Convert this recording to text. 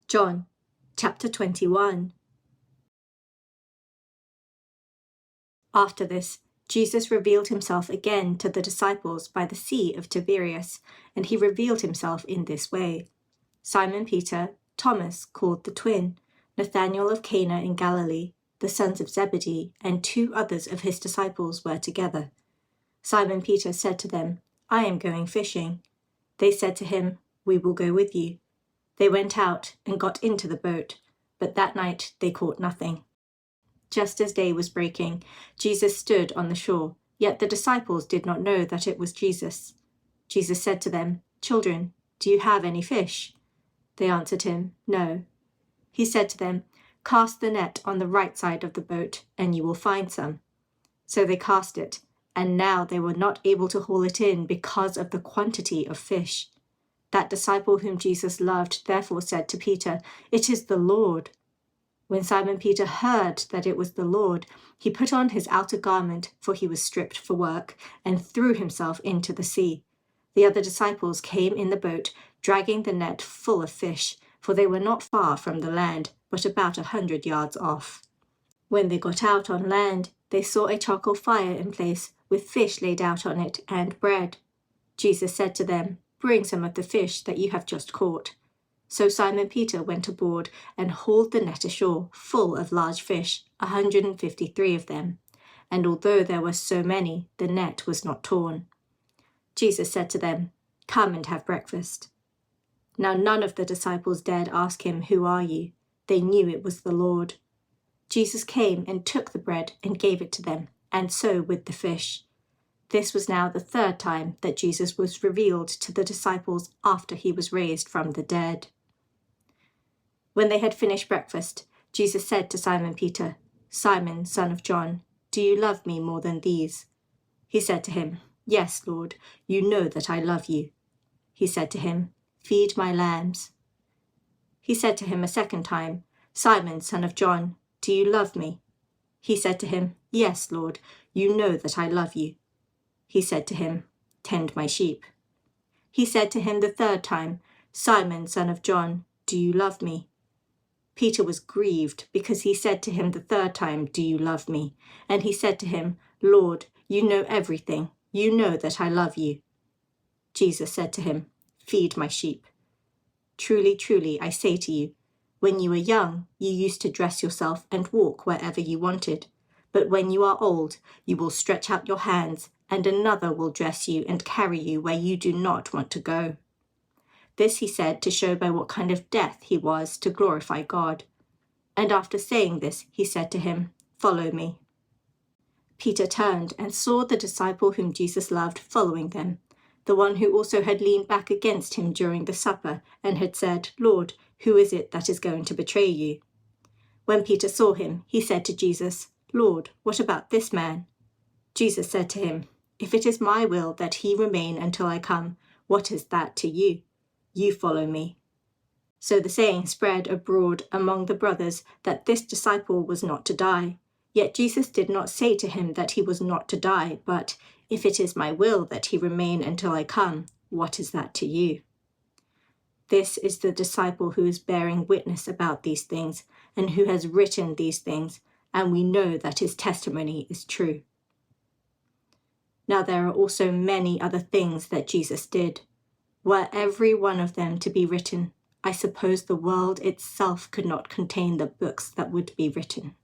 John chapter 21. After this, Jesus revealed himself again to the disciples by the Sea of Tiberias, and he revealed himself in this way. Simon Peter, Thomas called the twin, Nathanael of Cana in Galilee, the sons of Zebedee, and 2 others of his disciples were together. Simon Peter said to them, "I am going fishing." They said to him, "We will go with you." They went out and got into the boat, but that night they caught nothing. Just as day was breaking, Jesus stood on the shore, yet the disciples did not know that it was Jesus. Jesus said to them, "Children, do you have any fish?" They answered him, "No." He said to them, "Cast the net on the right side of the boat, and you will find some." So they cast it, and now they were not able to haul it in because of the quantity of fish. That disciple whom Jesus loved therefore said to Peter, "It is the Lord." When Simon Peter heard that it was the Lord, he put on his outer garment, for he was stripped for work, and threw himself into the sea. The other disciples came in the boat, dragging the net full of fish, for they were not far from the land, but about 100 yards off. When they got out on land, they saw a charcoal fire in place, with fish laid out on it and bread. Jesus said to them, "Bring some of the fish that you have just caught." So Simon Peter went aboard and hauled the net ashore, full of large fish, 153 of them. And although there were so many, the net was not torn. Jesus said to them, "Come and have breakfast." Now none of the disciples dared ask him, "Who are you?" They knew it was the Lord. Jesus came and took the bread and gave it to them, and so with the fish. This was now the 3rd time that Jesus was revealed to the disciples after he was raised from the dead. When they had finished breakfast, Jesus said to Simon Peter, "Simon, son of John, do you love me more than these?" He said to him, "Yes, Lord, you know that I love you." He said to him, "Feed my lambs." He said to him a 2nd time, "Simon, son of John, do you love me?" He said to him, "Yes, Lord, you know that I love you." He said to him, "Tend my sheep." He said to him the 3rd time, "Simon, son of John, do you love me?" Peter was grieved because he said to him the 3rd time, "Do you love me?" And he said to him, "Lord, you know everything. You know that I love you." Jesus said to him, "Feed my sheep. Truly, truly, I say to you, when you were young, you used to dress yourself and walk wherever you wanted. But when you are old, you will stretch out your hands, and another will dress you and carry you where you do not want to go." This he said to show by what kind of death he was to glorify God. And after saying this, he said to him, "Follow me." Peter turned and saw the disciple whom Jesus loved following them, the one who also had leaned back against him during the supper and had said, "Lord, who is it that is going to betray you?" When Peter saw him, he said to Jesus, "Lord, what about this man?" Jesus said to him, "If it is my will that he remain until I come, what is that to you? You follow me." So the saying spread abroad among the brothers that this disciple was not to die. Yet Jesus did not say to him that he was not to die, but, "If it is my will that he remain until I come, what is that to you?" This is the disciple who is bearing witness about these things, and who has written these things, and we know that his testimony is true. Now there are also many other things that Jesus did. Were every one of them to be written, I suppose the world itself could not contain the books that would be written.